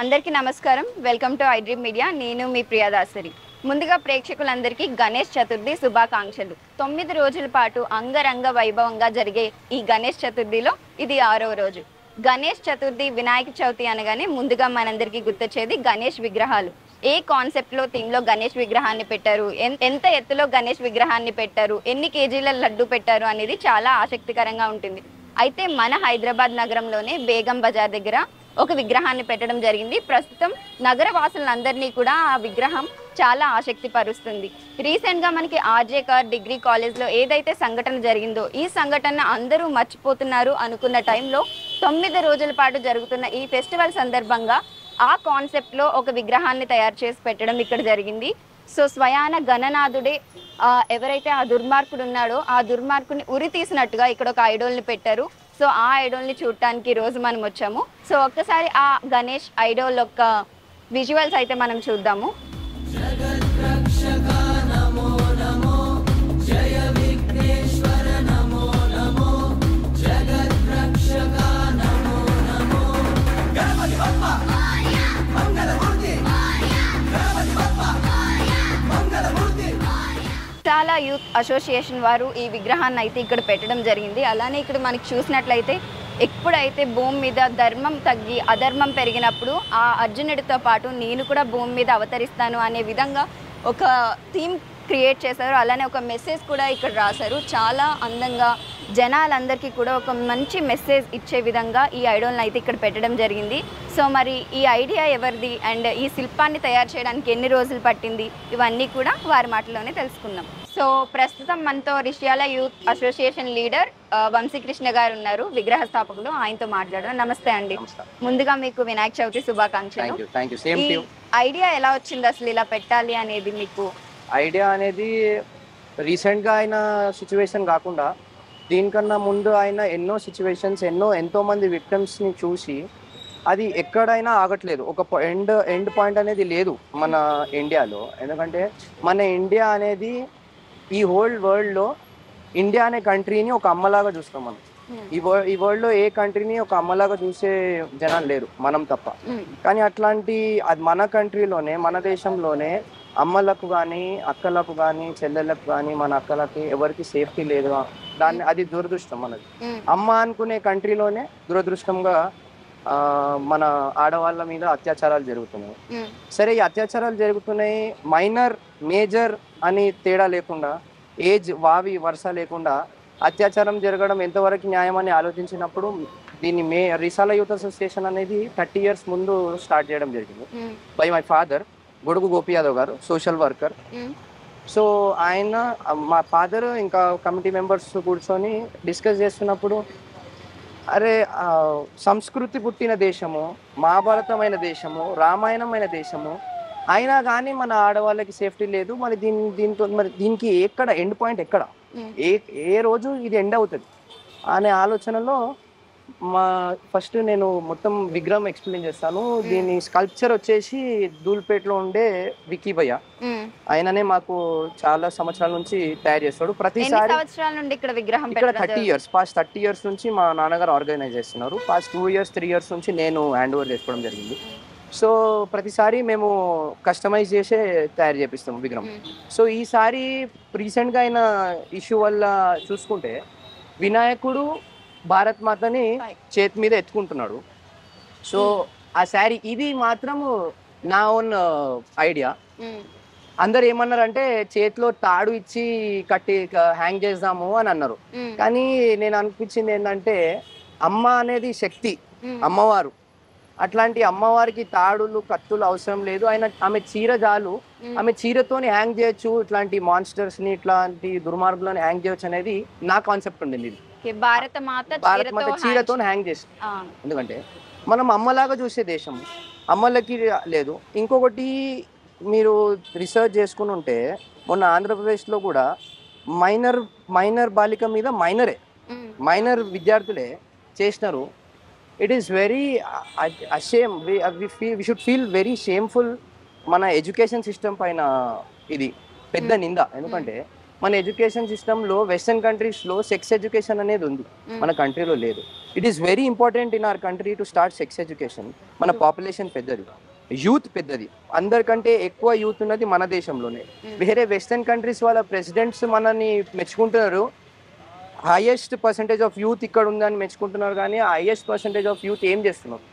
అందరికీ నమస్కారం. Welcome to iDream media. నేను మీ ప్రియదాసరి. ముందుగా ప్రేక్షకులందరికీ గణేష్ చతుర్థి శుభాకాంక్షలు. 9 రోజుల పాటు అంగరంగ వైభవంగా జరిగే ఈ గణేష్ చతుర్థిలో ఇది 6వ రోజు. గణేష్ చతుర్థి, వినాయక చవితి అనగానే ముందుగా మనందరికీ గుర్తొచ్చేది గణేష్ విగ్రహాలు. ఏ కాన్సెప్ట్లో, థీమ్లో గణేష్ విగ్రహాన్ని పెట్టారు, ఎంత ఎత్తులో గణేష్ విగ్రహాన్ని పెట్టారు, ఎన్ని కేజీల లడ్డు పెట్టారు అనేది చాలా ఆసక్తికరంగా ఉంటుంది. అయితే మన హైదరాబాద్ నగరంలోనే బేగం బజార్ దగ్గర ఒక విగ్రహాన్ని పెట్టడం జరిగింది. ప్రస్తుతం నగర వాసులందరినీ కూడా ఆ విగ్రహం చాలా ఆసక్తి పరుస్తుంది. రీసెంట్గా మనకి ఆర్జే కార్ డిగ్రీ కాలేజ్లో ఏదైతే సంఘటన జరిగిందో, ఈ సంఘటన అందరూ మర్చిపోతున్నారు అనుకున్న టైంలో 9 రోజుల పాటు జరుగుతున్న ఈ ఫెస్టివల్ సందర్భంగా ఆ కాన్సెప్ట్లో ఒక విగ్రహాన్ని తయారు చేసి పెట్టడం ఇక్కడ జరిగింది. సో స్వయాన గణనాథుడే ఎవరైతే ఆ దుర్మార్గుడు ఉన్నాడో ఆ దుర్మార్గుని ఉరి తీసినట్టుగా ఇక్కడ ఒక ఐడోల్ని పెట్టారు. సో ఆ ఐడోల్ని చూడటానికి ఈరోజు మనం వచ్చాము. సో ఒక్కసారి ఆ గణేష్ ఐడోల్ యొక్క విజువల్స్ అయితే మనం చూద్దాము. చాలా యూత్ అసోసియేషన్ వారు ఈ విగ్రహాన్ని అయితే ఇక్కడ పెట్టడం జరిగింది. అలానే ఇక్కడ మనకి చూసినట్లయితే ఎప్పుడైతే భూమి మీద ధర్మం తగ్గి అధర్మం పెరిగినప్పుడు ఆ అర్జునుడితో పాటు నేను కూడా భూమి మీద అవతరిస్తాను అనే విధంగా ఒక థీమ్ క్రియేట్ చేశారు. అలానే ఒక మెసేజ్ కూడా ఇక్కడ రాశారు. చాలా అందంగా జనాలందరికీ కూడా ఒక మంచి మెసేజ్ ఇచ్చే విధంగా ఈ ఐడోల్ని అయితే ఇక్కడ పెట్టడం జరిగింది. సో మరి ఈ ఐడియా ఎవరిది అండ్ ఈ శిల్పాన్ని తయారు చేయడానికి ఎన్ని రోజులు పట్టింది, ఇవన్నీ కూడా వారి మాటలోనే తెలుసుకుందాం. సో ప్రస్తుతం మనతో రిషియాల యూత్ అసోసియేషన్ లీడర్ వంశీకృష్ణ గారు ఉన్నారు, విగ్రహ స్థాపకులు. ఆయనతో మాట్లాడడం. నమస్తే అండి. ముందుగా మీకు వినాయక చవితి శుభాకాంక్షలు. ఐడియా ఎలా వచ్చింది అసలు ఇలా పెట్టాలి అనేది? మీకు ఐడియా అనేది రీసెంట్గా అయిన సిచ్యువేషన్ కాకుండా దీనికన్నా ముందు ఆయన ఎన్నో సిచ్యువేషన్స్, ఎంతో మంది విక్టిమ్స్ని చూసి అది ఎక్కడైనా ఆగట్లేదు. ఒక ఎండ్ పాయింట్ అనేది లేదు మన ఇండియాలో. ఎందుకంటే మన ఇండియా అనేది ఈ హోల్ వరల్డ్లో ఇండియా అనే కంట్రీని ఒక అమ్మలాగా చూస్తాం మనం. ఈ వరల్డ్లో ఏ కంట్రీని ఒక అమ్మలాగా చూసే జనాలు లేరు, మనం తప్ప. కానీ అట్లాంటి అది మన కంట్రీలోనే, మన దేశంలోనే అమ్మలకు కానీ, అక్కలకు కానీ, చెల్లెళ్ళకు కానీ, మన అక్కలకి ఎవరికి సేఫ్టీ లేదు. అది దురదృష్టం మనది. అమ్మ అనుకునే కంట్రీలోనే దురదృష్టంగా మన ఆడవాళ్ళ మీద అత్యాచారాలు జరుగుతున్నాయి. సరే, ఈ అత్యాచారాలు జరుగుతున్నాయి, మైనర్ మేజర్ అని తేడా లేకుండా, ఏజ్ వావి వరుస లేకుండా అత్యాచారం జరగడం ఎంతవరకు న్యాయం అని ఆలోచించినప్పుడు దీన్ని రిసాల యూత్ అసోసియేషన్ అనేది 30 years ముందు స్టార్ట్ చేయడం జరిగింది బై మై ఫాదర్ గొడుగు గోపి యాదవ్ గారు, సోషల్ వర్కర్. సో ఆయన, మా ఫాదర్ ఇంకా కమిటీ మెంబర్స్ కూర్చొని డిస్కస్ చేస్తున్నప్పుడు, అరే సంస్కృతి పుట్టిన దేశము, మహాభారతమైన దేశము, రామాయణమైన దేశము, అయినా కానీ మన ఆడవాళ్ళకి సేఫ్టీ లేదు. మరి దీనికి ఎక్కడ ఎండ్ పాయింట్, ఎక్కడ ఏ రోజు ఇది ఎండ్ అవుతుంది అనే ఆలోచనలో ఫస్ట్ నేను మొత్తం విగ్రహం ఎక్స్ప్లెయిన్ చేస్తాను. దీని స్కల్ప్చర్ వచ్చేసి ధూల్పేటలో ఉండే వికీ భయ్య, ఆయననే మాకు చాలా సంవత్సరాల నుంచి తయారు చేస్తాడు. ప్రతిసారి ఇక్కడ 30 years, పాస్ట్ 30 years నుంచి మా నాన్నగారు ఆర్గనైజ్ చేస్తున్నారు. పాస్ట్ 2 years 3 years నుంచి నేను హ్యాండ్ ఓవర్ చేసుకోవడం జరిగింది. సో ప్రతిసారి మేము కస్టమైజ్ చేసే తయారు చేపిస్తాము విగ్రహం. సో ఈసారి రీసెంట్గా అయిన ఇష్యూ వల్ల చూసుకుంటే వినాయకుడు భారత్ మాతని చేతి మీద ఎత్తుకుంటున్నాడు. సో ఆ శారీ ఇది మాత్రం నా ఓన్ ఐడియా. అందరు ఏమన్నారంటే చేతిలో తాడు ఇచ్చి కట్టి హ్యాంగ్ చేద్దాము అని అన్నారు. కానీ నేను అనిపించింది ఏంటంటే, అమ్మ అనేది శక్తి, అమ్మవారు. అట్లాంటి అమ్మవారికి తాడులు కత్తులు అవసరం లేదు. ఆమె చీర చాలు, ఆమె చీరతోని హ్యాంగ్ చేయొచ్చు, ఇట్లాంటి మాన్స్టర్స్ ని ఇట్లాంటి దుర్మార్గులను హ్యాంగ్ చేయొచ్చు అనేది నా కాన్సెప్ట్ ఉండింది. ఇది భారత మాత చీరతో హ్యాంగ్ చేసి, ఎందుకంటే మనం అమ్మలాగా చూసే దేశం, అమ్మలకి లేదు. ఇంకొకటి మీరు రీసెర్చ్ చేసుకుని ఉంటే మొన్న ఆంధ్రప్రదేశ్లో కూడా మైనర్ బాలిక మీద మైనర్ విద్యార్థులే చేసినారు. It is very ashame, we should feel very shameful. మన ఎడ్యుకేషన్ సిస్టమ్ పైన ఇది పెద్ద నింద. ఎందుకంటే మన ఎడ్యుకేషన్ సిస్టంలో వెస్టర్న్ కంట్రీస్లో సెక్స్ ఎడ్యుకేషన్ అనేది ఉంది, మన కంట్రీలో లేదు. It is very important in our country to start sex education. మన పాపులేషన్ పెద్దది, యూత్ పెద్దది, అందరికంటే ఎక్కువ యూత్ ఉన్నది మన దేశంలోనే. వేరే వెస్టర్న్ కంట్రీస్ వాళ్ళ ప్రెసిడెంట్స్ మనని మెచ్చుకుంటున్నారు, హైయెస్ట్ పర్సంటేజ్ ఆఫ్ యూత్ ఇక్కడ ఉందని మెచ్చుకుంటున్నారు. కానీ హైయెస్ట్ పర్సంటేజ్ ఆఫ్ యూత్ ఏం చేస్తున్నారు?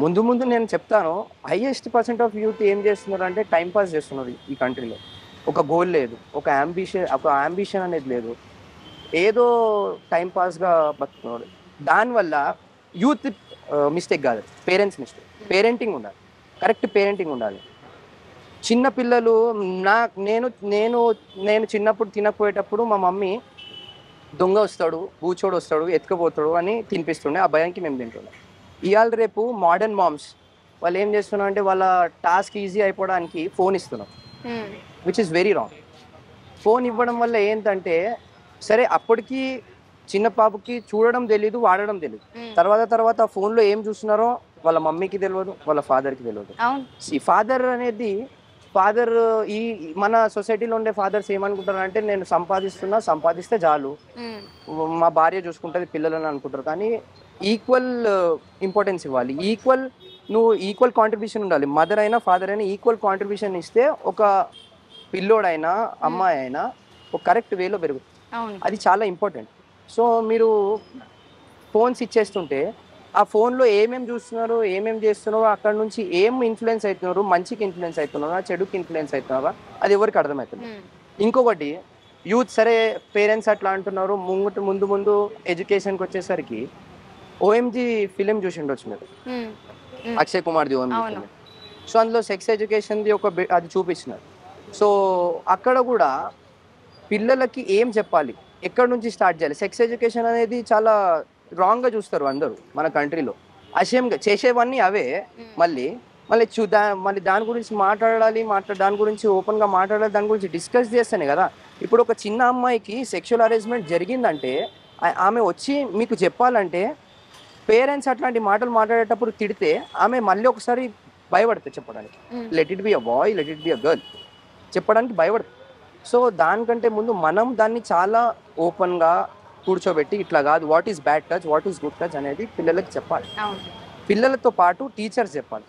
ముందు నేను చెప్తాను. హైయెస్ట్ పర్సెంట్ ఆఫ్ యూత్ ఏం చేస్తున్నారు అంటే టైం పాస్ చేస్తున్నారు. ఈ కంట్రీలో ఒక గోల్ లేదు, ఒక అంబిషన్ అనేది లేదు, ఏదో టైం పాస్గా బతుకుతున్నారు. దానివల్ల యూత్ మిస్టేక్ కాదు, పేరెంట్స్ మిస్టేక్. పేరెంటింగ్ ఉండాలి, కరెక్ట్ పేరెంటింగ్ ఉండాలి. చిన్న పిల్లలు నేను చిన్నప్పుడు తినకపోయేటప్పుడు మా మమ్మీ దొంగ వస్తాడు, బూచోడు వస్తాడు, ఎత్తుకుపోతాడు అని తినిపిస్తుండే. ఆ భయానికి మేము తింటుండే. ఇవాళ రేపు మోడర్న్ మామ్స్ వాళ్ళు ఏం చేస్తున్నారు అంటే వాళ్ళ టాస్క్ ఈజీ అయిపోవడానికి ఫోన్ ఇస్తున్నాం, which is very wrong. Phone ఇవ్వడం వల్ల ఏంటంటే, సరే అప్పటికి చిన్న పాపకి చూడడం తెలీదు, వాడడం తెలీదు. తర్వాత ఆ ఫోన్లో ఏం చూస్తున్నారో వాళ్ళ మమ్మీకి తెలియదు, వాళ్ళ ఫాదర్కి తెలియదు. ఈ ఫాదర్ ఈ మన సొసైటీలో ఉండే ఫాదర్స్ ఏమనుకుంటారు అంటే, నేను సంపాదిస్తే చాలు, మా భార్య చూసుకుంటుంది పిల్లలని అనుకుంటారు. కానీ ఈక్వల్ ఇంపార్టెన్స్ ఇవ్వాలి, ఈక్వల్ కాంట్రిబ్యూషన్ ఉండాలి. మదర్ అయినా ఫాదర్ అయినా ఈక్వల్ కాంట్రిబ్యూషన్ ఇస్తే ఒక పిల్లోడైనా అమ్మాయి అయినా ఒక కరెక్ట్ వేలో పెరుగుతుంది. అది చాలా ఇంపార్టెంట్. సో మీరు ఫోన్స్ ఇచ్చేస్తుంటే ఆ ఫోన్లో ఏమేమి చూస్తున్నారు, ఏమేమి చేస్తున్నారో, అక్కడ నుంచి ఏం ఇన్ఫ్లుయెన్స్ అవుతున్నారు, మంచికి ఇన్ఫ్లుయెన్స్ అవుతున్నారా, చెడుకి ఇన్ఫ్లుయెన్స్ అవుతున్నారా, అది ఎవరికి అర్థమవుతుంది. ఇంకొకటి యూత్, సరే పేరెంట్స్ అట్లా అంటున్నారు, ముందు ఎడ్యుకేషన్కి వచ్చేసరికి ఓఎంజీ ఫిలిం చూసి ఉండొచ్చు మీరు, అక్షయ్ కుమార్ది ఓఎంజీ ఫిలిం. సో అందులో సెక్స్ ఎడ్యుకేషన్ది అది చూపించినారు. సో అక్కడ కూడా పిల్లలకి ఏం చెప్పాలి, ఎక్కడి నుంచి స్టార్ట్ చేయాలి. సెక్స్ ఎడ్యుకేషన్ అనేది చాలా రాంగ్గా చూస్తారు అందరూ మన కంట్రీలో. అసేమ్గా చేసేవన్నీ అవే. మళ్ళీ దాని గురించి దాని గురించి ఓపెన్గా మాట్లాడాలి, దాని గురించి డిస్కస్ చేస్తేనే కదా. ఇప్పుడు ఒక చిన్న అమ్మాయికి సెక్షువల్ హరాస్మెంట్ జరిగిందంటే ఆమె వచ్చి మీకు చెప్పాలంటే, పేరెంట్స్ అట్లాంటి మాటలు మాట్లాడేటప్పుడు తిడితే ఆమె మళ్ళీ ఒకసారి భయపడుతుంది చెప్పడానికి. Let it be a boy, let it be a girl చెప్పడానికి భయపడుతుంది. సో దానికంటే ముందు మనం దాన్ని చాలా ఓపెన్గా కూర్చోబెట్టి, ఇట్లా కాదు, what is bad touch, what is good touch అనేది పిల్లలకి చెప్పాలి. పిల్లలతో పాటు టీచర్స్ చెప్పాలి.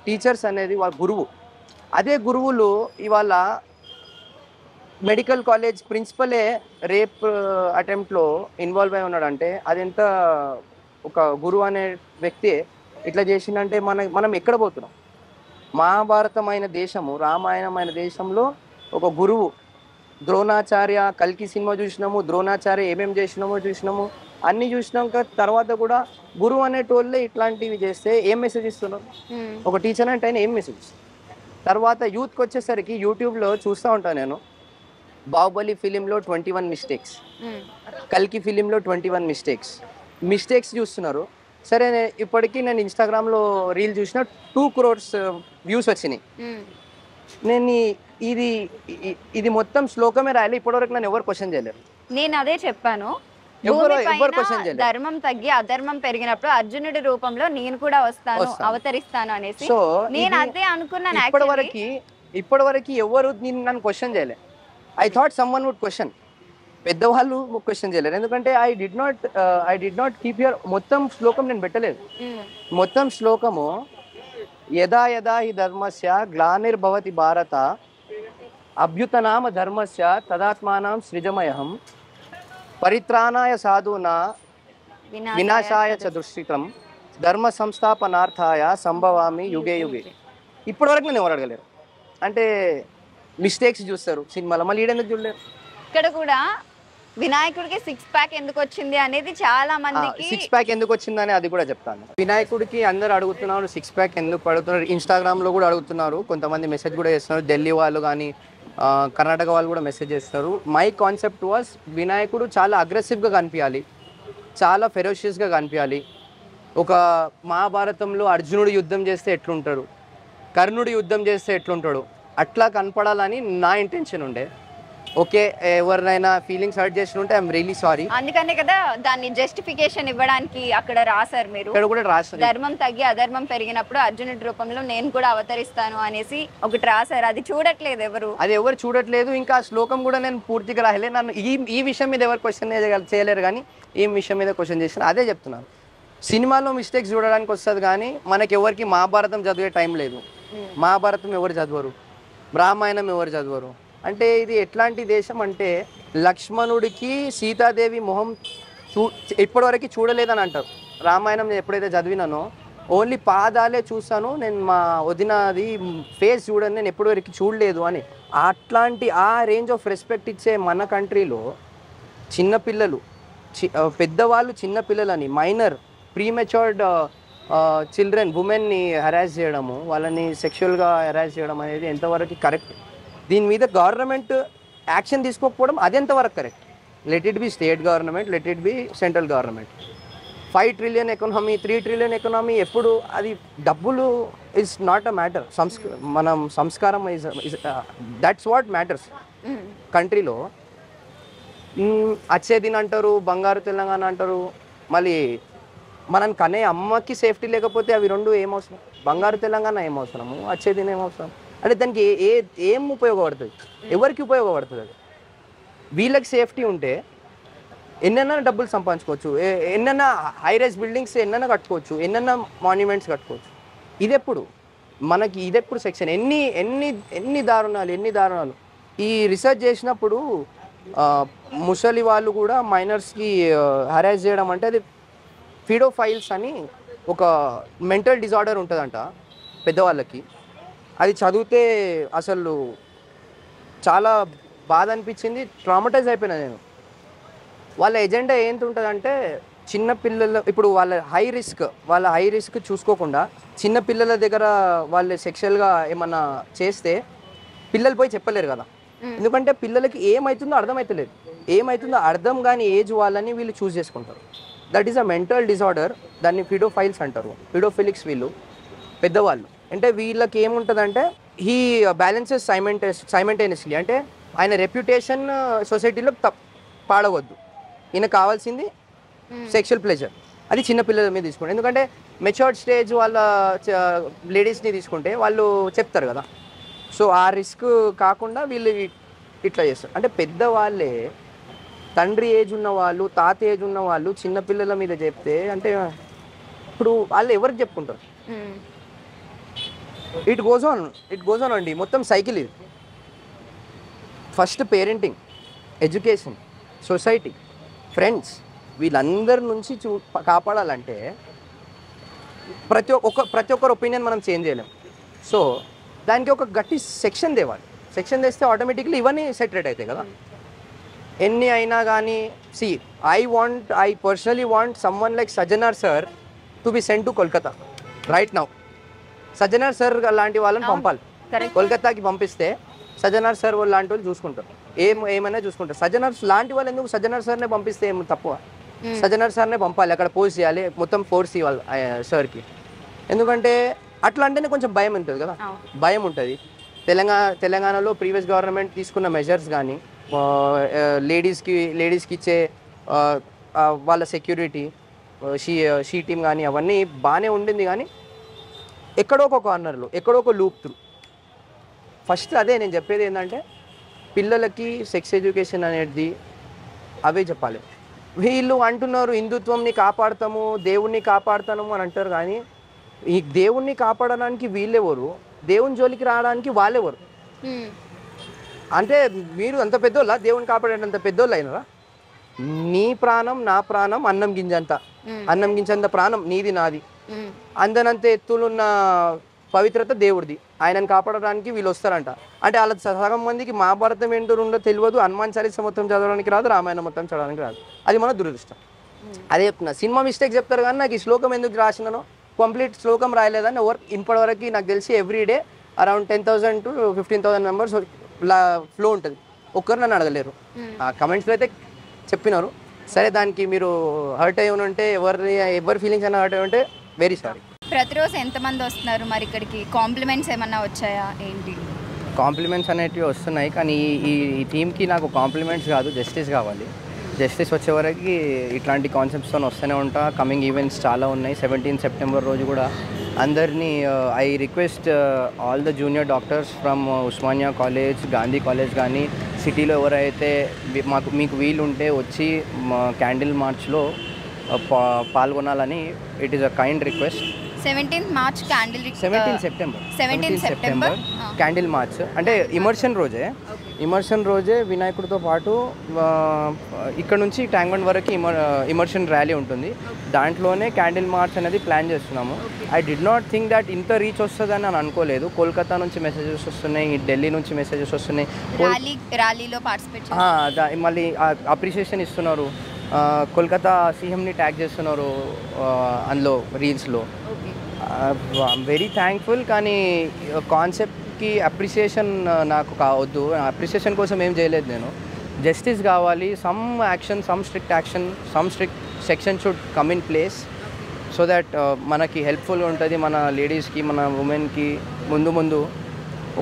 టీచర్స్ అనేది వాళ్ళ గురువు. అదే గురువులు ఇవాళ మెడికల్ కాలేజ్ ప్రిన్సిపలే రేప్ అటెంప్ట్లో ఇన్వాల్వ్ అయి ఉన్నాడంటే అదెంత, ఒక గురువు అనే వ్యక్తి ఇట్లా చేసిందంటే మనం ఎక్కడ పోతున్నాం? మహాభారతమైన దేశము, రామాయణమైన దేశంలో ఒక గురువు, ద్రోణాచార్య, కల్కి సినిమా చూసినాము, ద్రోణాచార్య ఏమేమి చూసినాము, అన్నీ చూసినాక తర్వాత కూడా గురువు అనేటోళ్ళే ఇట్లాంటివి చేస్తే ఏం మెసేజ్ ఇస్తున్నారు? ఒక టీచర్ అంటే ఆయన ఏం మెసేజ్ ఇస్తారు? తర్వాత యూత్కి వచ్చేసరికి యూట్యూబ్లో చూస్తూ ఉంటాను నేను, బాహుబలి ఫిలింలో 21 మిస్టేక్స్, కల్కి ఫిలింలో 21 మిస్టేక్స్ చూస్తున్నారు. సరే, ఇప్పటికీ నేను ఇన్స్టాగ్రామ్లో రీల్ చూసిన 2 crores వ్యూస్ వచ్చినాయి. నేను ఇది మొత్తం శ్లోకమే రాయాలి, ఇప్పటివరకు నన్ను ఎవరు క్వశ్చన్ చేయలేరు. నేను అదే చెప్పాను, ధర్మం తగ్గి అధర్మం పెరిగినప్పుడు అర్జునుడి రూపంలో నేను కూడా వస్తాను, అవతరిస్తాను అనేసి నేను అదే అనుకున్నాను. ఇప్పటివరకు ఎవరు నన్ను క్వశ్చన్ చేయలే. I thought someone would question. పెద్దవాళ్ళు క్వశ్చన్ చేయలేరు, ఎందుకంటే I did not keep your మొత్తం శ్లోకం నేను పెట్టలేదు. మొత్తం శ్లోకము యదా యదా హి ధర్మస్య గ్లానిర్భవతి భారత అభ్యుతనామ ధర్మస్య తదాత్మానం సృజమయహం పరిత్రాణాయ సాధూనా వినాశాయ చ దుష్కృతం ధర్మ సంస్థాపనార్థాయ సంభవామి యుగే యుగే. ఇప్పటివరకు నేను ఎవరు అడగలేరు. అంటే మిస్టేక్స్ చూస్తారు సినిమాలో, మళ్ళీ ఈడెందుకు చూడలేరు? ఇక్కడ కూడా వినాయకుడికి 6 ప్యాక్ ఎందుకు వచ్చింది అనేది చాలా మందికి 6 ప్యాక్ ఎందుకు వచ్చిందని అది కూడా చెప్తాను. వినాయకుడికి అందరు అడుగుతున్నారు 6 ప్యాక్ ఎందుకు అడుగుతున్నారు. ఇన్స్టాగ్రామ్లో కూడా అడుగుతున్నారు, కొంతమంది మెసేజ్ కూడా చేస్తున్నారు. ఢిల్లీ వాళ్ళు కానీ కర్ణాటక వాళ్ళు కూడా మెసేజ్ చేస్తారు. మై కాన్సెప్ట్ వాస్ వినాయకుడు చాలా అగ్రెసివ్గా కనిపించాలి, చాలా ఫెరోషియస్గా కనిపించాలి. ఒక మహాభారతంలో అర్జునుడు యుద్ధం చేస్తే ఎట్లుంటాడు, కర్ణుడు యుద్ధం చేస్తే ఎట్లుంటాడు, అట్లా కనపడాలని నా ఇంటెన్షన్ ఉండే. ఓకే, ఎవరినైనా ఫీలింగ్స్ హర్ట్ చేసి ఉంటే ఐఎమ్ రియలీ సారీ. అందుకనే కదా దాన్ని జస్టిఫికేషన్ ఇవ్వడానికి అక్కడ రాశారు మీరు. ఇక్కడ కూడా రాశారు, ధర్మం తగ్గి అధర్మం పెరిగినప్పుడు అర్జునుడి రూపంలో నేను కూడా అవతరిస్తాను అనేసి ఒకటి రాశారు. అది చూడట్లేదు ఎవరు, అది ఎవరు చూడట్లేదు. ఇంకా ఆ శ్లోకం కూడా నేను పూర్తిగా రాయలే. నన్ను ఈ విషయం మీద ఎవరు క్వశ్చన్ చేయలేరు, కానీ ఈ విషయం మీద క్వశ్చన్ చేసిన అదే చెప్తున్నాను. సినిమాలో మిస్టేక్స్ చూడడానికి వస్తుంది, కానీ మనకి ఎవరికి మహాభారతం చదివే టైం లేదు. మహాభారతం ఎవరు చదవరు, రామాయణం ఎవరు చదవరు. అంటే ఇది ఎట్లాంటి దేశం అంటే లక్ష్మణుడికి సీతాదేవి మొహం ఇప్పటివరకు చూడలేదని అంటారు. రామాయణం నేను ఎప్పుడైతే చదివినానో ఓన్లీ పాదాలే చూసాను నేను, మా వదినది ఫేస్ చూడని నేను ఎప్పటివరకు చూడలేదు అని. అట్లాంటి ఆ రేంజ్ ఆఫ్ రెస్పెక్ట్ ఇచ్చే మన కంట్రీలో చిన్నపిల్లలు, పెద్దవాళ్ళు చిన్నపిల్లలని, మైనర్ ప్రీమెచ్యూర్డ్ చిల్డ్రన్, ఉమెన్ని హెరాస్ చేయడము, వాళ్ళని సెక్షువల్గా హెరాస్ చేయడం అనేది ఎంతవరకు కరెక్ట్? దీని మీద గవర్నమెంట్ యాక్షన్ తీసుకోకపోవడం అది ఎంతవరకు correct? Let it B state government, let it B central government. 5 trillion economy, 3 trillion economy, ఎప్పుడు అది డబ్బులు ఇస్ నాట్ అ మ్యాటర్. మనం సంస్కారం దట్స్ వాట్ మ్యాటర్స్ కంట్రీలో. అచ్చేదిన్ అంటారు, బంగారు తెలంగాణ అంటారు. మళ్ళీ మనం కనే అమ్మకి సేఫ్టీ లేకపోతే అవి రెండు ఏమవసరం? బంగారు తెలంగాణ ఏమవసరము, అచ్చేదిన్ ఏమవసరం? అంటే దానికి ఏం ఉపయోగపడుతుంది? ఎవరికి ఉపయోగపడుతుంది? అది వీళ్ళకి సేఫ్టీ ఉంటే ఎన్నైనా డబ్బులు సంపాదించుకోవచ్చు, ఎన్నైనా హైరైజ్ బిల్డింగ్స్ ఎన్నైనా కట్టుకోవచ్చు, ఎన్నైనా మాన్యుమెంట్స్ కట్టుకోవచ్చు. ఇదెప్పుడు మనకి, ఇదెప్పుడు సెక్షన్? ఎన్ని దారుణాలు. ఈ రీసెర్చ్ చేసినప్పుడు ముసలి వాళ్ళు కూడా మైనర్స్కి హెరాస్ చేయడం అంటే అది ఫీడోఫైల్స్ అని ఒక మెంటల్ డిజార్డర్ ఉంటుందంట పెద్దవాళ్ళకి. అది చదివితే అసలు చాలా బాధ అనిపించింది, ట్రామటైజ్ అయిపోయినా నేను. వాళ్ళ ఎజెండా ఏంటి ఉంటుందంటే చిన్నపిల్లలు, ఇప్పుడు వాళ్ళ హై రిస్క్ చూసుకోకుండా చిన్నపిల్లల దగ్గర వాళ్ళు సెక్షువల్గా ఏమన్నా చేస్తే పిల్లలు పోయి చెప్పలేరు కదా, ఎందుకంటే పిల్లలకి ఏమవుతుందో అర్థమవుతలేదు. ఏమవుతుందో అర్థం కాని ఏజ్ వాళ్ళని వీళ్ళు చూస్ చేసుకుంటారు. That is a mental disorder. దాన్ని ఫిడోఫైల్స్ అంటారు, ఫిడోఫిలిక్స్. వీళ్ళు పెద్దవాళ్ళు అంటే వీళ్ళకి ఏముంటుందంటే హీ బ్యాలెన్సెస్ సైమెంటేనియస్లీ. అంటే ఆయన రెప్యుటేషన్ సొసైటీలో పాడవద్దు, ఈయన కావాల్సింది సెక్షువల్ ప్లెజర్. అది చిన్నపిల్లల మీద తీసుకుంటే, ఎందుకంటే మెచ్యూర్డ్ స్టేజ్ వాళ్ళ లేడీస్ని తీసుకుంటే వాళ్ళు చెప్తారు కదా. సో ఆ రిస్క్ కాకుండా వీళ్ళు ఇట్లా చేస్తారు. అంటే పెద్దవాళ్ళే, తండ్రి ఏజ్ ఉన్న వాళ్ళు, తాత ఏజ్ ఉన్న వాళ్ళు చిన్నపిల్లల మీద చెప్తే అంటే ఇప్పుడు వాళ్ళు ఎవరికి చెప్పుకుంటారు? ఇట్ గోజ్ ఆన్ అండి. మొత్తం సైకిల్ ఇది. First parenting, education, society, friends, వీళ్ళందరి నుంచి కాపాడాలంటే ప్రతి ఒక్కరు ఒపీనియన్ మనం చేంజ్ చేయలేం. సో దానికి ఒక గట్టి సెక్షన్ తేవాలి. సెక్షన్ తెస్తే ఆటోమేటిక్లీ ఇవన్నీ సెటరేట్ అవుతాయి కదా. ఎన్ని అయినా కానీ I personally want someone like Sajjanar sir to be sent to Kolkata right now. Sajjanar sir లాంటి వాళ్ళని పంపాలి. కోల్కతాకి పంపిస్తే సజ్జనార్ సార్ వాళ్ళు లాంటి వాళ్ళు చూసుకుంటారు, ఏమైనా చూసుకుంటారు. సజ్జనార్ లాంటి వాళ్ళు ఎందుకు? సజ్జనార్ సార్నే పంపిస్తే ఏం తక్కువ? సజ్జనార్ సార్నే పంపాలి, అక్కడ పోస్ట్ చేయాలి, మొత్తం ఫోర్స్ ఇవ్వాలి సార్కి. ఎందుకంటే అట్లా అంటేనే కొంచెం భయం ఉంటుంది కదా, భయం ఉంటుంది. తెలంగాణలో ప్రీవియస్ గవర్నమెంట్ తీసుకున్న మెజర్స్ కానీ, లేడీస్కి ఇచ్చే వాళ్ళ సెక్యూరిటీ, షీ టీమ్ కానీ అవన్నీ బాగానే ఉండింది. కానీ ఎక్కడో ఒక కార్నర్లో, ఎక్కడో ఒక లూప్ త్రూ. ఫస్ట్ అదే నేను చెప్పేది ఏంటంటే పిల్లలకి సెక్స్ ఎడ్యుకేషన్ అనేది అవే చెప్పాలి. వీళ్ళు అంటున్నారు హిందుత్వంని కాపాడుతాము, దేవుణ్ణి కాపాడుతాము అని అంటారు. కానీ ఈ దేవుణ్ణి కాపాడడానికి వీళ్ళెవరు, దేవుని జోలికి రావడానికి వాళ్ళెవరు? అంటే మీరు అంత పెద్దోళ్ళ, దేవుని కాపాడేంత పెద్దోళ్ళు అయినరా? నీ ప్రాణం నా ప్రాణం అన్నం గింజంత ప్రాణం నీది నాది. అందనంత ఎత్తులున్న పవిత్రత దేవుడిది, ఆయనను కాపాడడానికి వీళ్ళు వస్తారంట. అంటే వాళ్ళ సగం మందికి మహాభారతం ఏంటో ఉండో తెలియదు, హనుమాన్ చాలీస మొత్తం చదవడానికి రాదు, రామాయణం మొత్తం చదవడానికి రాదు. అది మన దురదృష్టం. అదే చెప్తున్నా, సినిమా మిస్టేక్ చెప్తారు కానీ నాకు ఈ శ్లోకం ఎందుకు రాసినానో కంప్లీట్ శ్లోకం రాయలేదని ఇప్పటివరకు నాకు తెలిసి everyday around 10,000 to 15,000 members flow ఉంటుంది. ఒక్కరు నన్ను అడగలేరు. ఆ కమెంట్స్లో అయితే చెప్పినారు. సరే, దానికి మీరు హర్ట్ అయి ఉంటే ఎవరి ఫీలింగ్స్ అయినా హర్ట్ అయి ఉంటే వెరీ సారీ. ప్రతిరోజు ఎంతమంది వస్తున్నారు మరి ఇక్కడికి? కాంప్లిమెంట్స్ ఏమన్నా వచ్చాయా ఏంటి? కాంప్లిమెంట్స్ అనేటివి వస్తున్నాయి, కానీ ఈ టీంకి నాకు కాంప్లిమెంట్స్ కాదు, జస్టిస్ కావాలి. జస్టిస్ వచ్చే వరకు ఇట్లాంటి కాన్సెప్ట్స్తో వస్తూనే ఉంటా. కమింగ్ ఈవెంట్స్ చాలా ఉన్నాయి. 17 సెప్టెంబర్ రోజు కూడా అందరినీ I request all the junior doctors from Osmania college, Gandhi college కానీ సిటీలో ఎవరైతే మీకు వీలుంటే వచ్చి క్యాండిల్ మార్చ్లో పాల్గొనాలని it is a kind request. 17 March candle 17 September candle March అంటే ఇమర్షన్ రోజే వినాయకుడితో పాటు ఇక్కడ నుంచి ట్యాంక్ బండ్ వరకు ఇమర్షన్ ర్యాలీ ఉంటుంది. దాంట్లోనే క్యాండిల్ మార్చ్ అనేది ప్లాన్ చేస్తున్నాము. I did not think that ఇంత రీచ్ వస్తుందని నేను అనుకోలేదు. కోల్కతా నుంచి మెసేజెస్ వస్తున్నాయి, ఢిల్లీ నుంచి మెసేజెస్ వస్తున్నాయి. ర్యాలీలో పార్టిసిపేట్ మళ్ళీ అప్రిషియేషన్ ఇస్తున్నారు. కోల్కతా సీఎంని ట్యాగ్ చేస్తున్నారు అందులో రీల్స్లో. Very thankful. కానీ కాన్సెప్ట్కి అప్రిషియేషన్ నాకు కావద్దు. అప్రిషియేషన్ కోసం ఏం చేయలేదు నేను. జస్టిస్ కావాలి. Some action, some strict action, some strict section should come in place so that మనకి హెల్ప్ఫుల్ ఉంటుంది. మన లేడీస్కి, మన ఉమెన్కి ముందు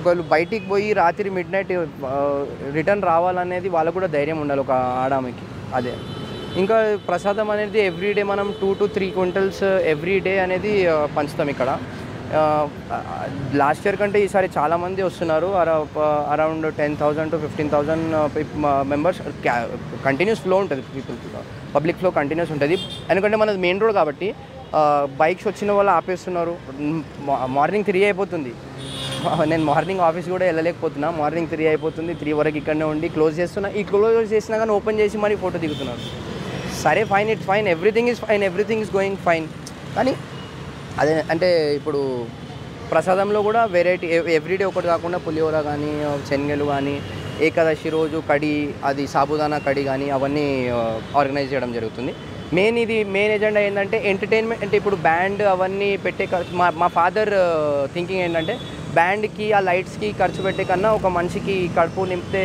ఒకళ్ళు బయటికి పోయి రాత్రి మిడ్నైట్ రిటర్న్ రావాలనేది వాళ్ళకు కూడా ధైర్యం ఉండాలి ఒక ఆడామికి. అదే ఇంకా ప్రసాదం అనేది ఎవ్రీడే మనం 2 to 3 క్వింటల్స్ ఎవ్రీడే అనేది పంచుతాం ఇక్కడ. లాస్ట్ ఇయర్ కంటే ఈసారి చాలామంది వస్తున్నారు. Around 10,000 to 15,000 members. Continuous flow ఉంటుంది, పబ్లిక్ ఫ్లో కంటిన్యూస్ ఉంటుంది. ఎందుకంటే మనది మెయిన్ రోడ్ కాబట్టి బైక్స్ వచ్చిన వాళ్ళు ఆపేస్తున్నారు. మార్నింగ్ 3 అయిపోతుంది. నేను మార్నింగ్ ఆఫీస్ కూడా వెళ్ళలేకపోతున్నా. మార్నింగ్ 3 అయిపోతుంది. 3 వరకు ఇక్కడనే ఉండి క్లోజ్ చేస్తున్నా. ఈ క్లోజ్ చేసినా కానీ ఓపెన్ చేసి మరి ఫోటో దిగుతున్నారు. సరే, fine, it's fine, everything is fine, everything is going fine. కానీ అదే అంటే ఇప్పుడు ప్రసాదంలో కూడా వెరైటీ ఎవ్రీడే ఒకటి కాకుండా పులిహోర కానీ, శనగలు కానీ, ఏకాదశి రోజు కడి, అది సాబుదానా కడి కానీ అవన్నీ ఆర్గనైజ్ చేయడం జరుగుతుంది. మెయిన్ ఎజెండా ఏంటంటే ఎంటర్టైన్మెంట్. అంటే ఇప్పుడు బ్యాండ్ అవన్నీ పెట్టే మా ఫాదర్ థింకింగ్ ఏంటంటే బ్యాండ్కి ఆ లైట్స్కి ఖర్చు పెట్టే కన్నా ఒక మనిషికి కడుపు నింపితే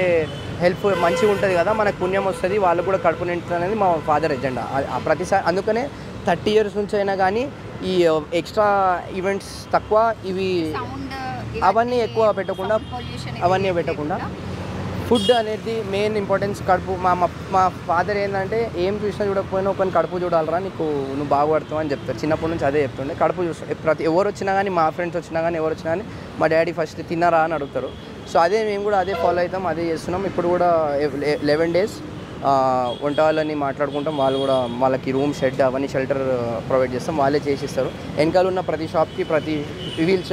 హెల్ప్ మంచిగా ఉంటుంది కదా, మనకు పుణ్యం వస్తుంది, వాళ్ళు కూడా కడుపు నింపుతుంది అనేది మా ఫాదర్ ఎజెండా. ప్రతిసారి అందుకనే 30 years నుంచి అయినా కానీ ఈ ఎక్స్ట్రా ఈవెంట్స్ తక్కువ, ఇవి అవన్నీ ఎక్కువ పెట్టకుండా, ఫుడ్ అనేది మెయిన్ ఇంపార్టెన్స్. కడుపు మా ఫాదర్ ఏంటంటే ఏం చూసినా చూడకపోయినా ఒక కడుపు చూడాలరా, నువ్వు బాగుపడతావు అని చెప్తారు. చిన్నప్పటి నుంచి అదే చెప్తుండే. కడుపు చూస్తా ఎవరు వచ్చినా కానీ, మా ఫ్రెండ్స్ వచ్చినా కానీ, ఎవరు వచ్చినా కానీ మా డాడీ ఫస్ట్ తిన్నారా అని అడుగుతారు. సో అదే మేము కూడా అదే ఫాలో అవుతాం, అదే చేస్తున్నాం. ఇప్పుడు కూడా 11 days వంట వాళ్ళని మాట్లాడుకుంటాం. వాళ్ళు కూడా వాళ్ళకి రూమ్, షెడ్ అవన్నీ షెల్టర్ ప్రొవైడ్ చేస్తాం, వాళ్ళే చేసిస్తారు. వెనకాల ఉన్న ప్రతి షాప్కి వీళ్ళు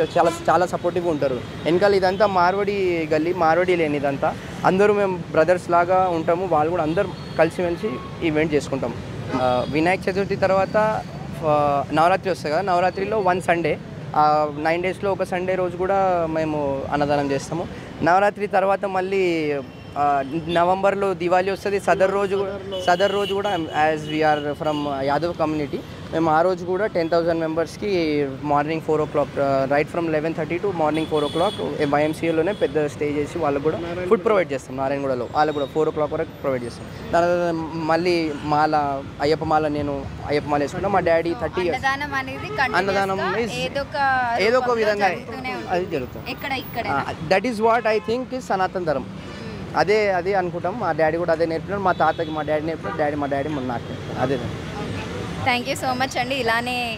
చాలా సపోర్టివ్గా ఉంటారు. వెనకాల ఇదంతా మార్వడి గల్లీ, మార్వడి లేని ఇదంతా అందరూ మేము బ్రదర్స్ లాగా ఉంటాము. వాళ్ళు కూడా అందరూ కలిసిమెలిసి ఈవెంట్ చేసుకుంటాం. వినాయక చతుర్థి తర్వాత నవరాత్రి వస్తుంది కదా, నవరాత్రిలో 1 Sunday, 9 daysలో ఒక సండే రోజు కూడా మేము అన్నదానం చేస్తాము. నవరాత్రి తర్వాత మళ్ళీ నవంబర్లో దివాళీ వస్తుంది. సదర్ రోజు కూడా as we are from Yadav community, మేము ఆ రోజు కూడా 10,000 మెంబర్స్కి morning 4 o'clock right from 11:30 to morning 4 o'clock YMCAలోనే పెద్ద స్టే చేసి వాళ్ళకు కూడా ఫుడ్ ప్రొవైడ్ చేస్తాం. నారాయణగూడలో వాళ్ళకు కూడా 4 o'clock వరకు ప్రొవైడ్ చేస్తాం. దాని మళ్ళీ అయ్యప్ప మాల వేసుకున్నాం. మా డాడీ 30 years అన్నదానం ఏదో ఒక విధంగా అది జరుగుతుంది. That is what I think is సనాతన ధర్మం. అదే అనుకుంటాం. మా డాడీ కూడా అదే నేర్పినాడు. మా తాతకి మా డాడీ నేర్పినాడు, మా డాడీ నాకు అదే. థ్యాంక్ యూ సో మచ్ అండి.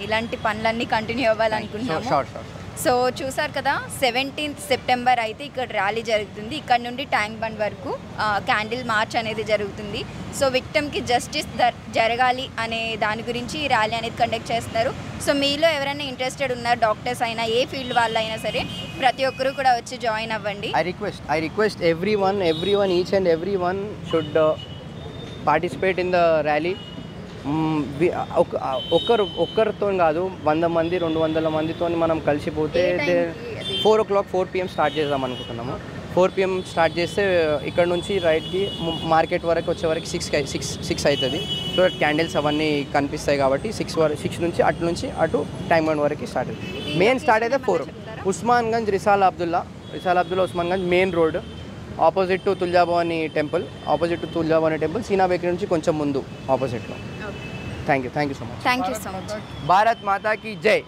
ఇలాంటి పనులన్నీ కంటిన్యూ అవ్వాలనుకుంటున్నాము. సో చూసారు కదా, 17th September అయితే ఇక్కడ ర్యాలీ జరుగుతుంది. ఇక్కడ నుండి ట్యాంక్ బండ్ వరకు క్యాండిల్ మార్చ్ అనేది జరుగుతుంది. సో విక్టిమ్కి జస్టిస్ జరగాలి అనే దాని గురించి ఈ ర్యాలీ అనేది కండక్ట్ చేస్తున్నారు. సో మీలో ఎవరైనా ఇంట్రెస్టెడ్ ఉన్నారు, డాక్టర్స్ అయినా, ఏ ఫీల్డ్ వాళ్ళు అయినా సరే, ప్రతి ఒక్కరు కూడా వచ్చి జాయిన్ అవ్వండి. I request everyone, each and everyone should participate in the rally. ఒక్కరితో కాదు, 100 మంది 200 మందితో మనం కలిసిపోతే 4 PM స్టార్ట్ చేద్దాం అనుకుంటున్నాము. 4 PM స్టార్ట్ చేస్తే ఇక్కడ నుంచి రైట్కి మార్కెట్ వరకు వచ్చే వరకు 6 అవుతుంది. సో క్యాండిల్స్ అవన్నీ కనిపిస్తాయి కాబట్టి 6 నుంచి అటు టైమ్ 1 వరకు స్టార్ట్ అవుతుంది. మెయిన్ స్టార్ట్ అయితే 4. Osmanganj Risal Abdullah Osmanganj main road, opposite to Tuljabhavani temple, Seena bakery నుంచి కొంచెం ముందు ఆపోజిట్లో. Thank you so much. Thank you so much. Bharat Mata కీ జై.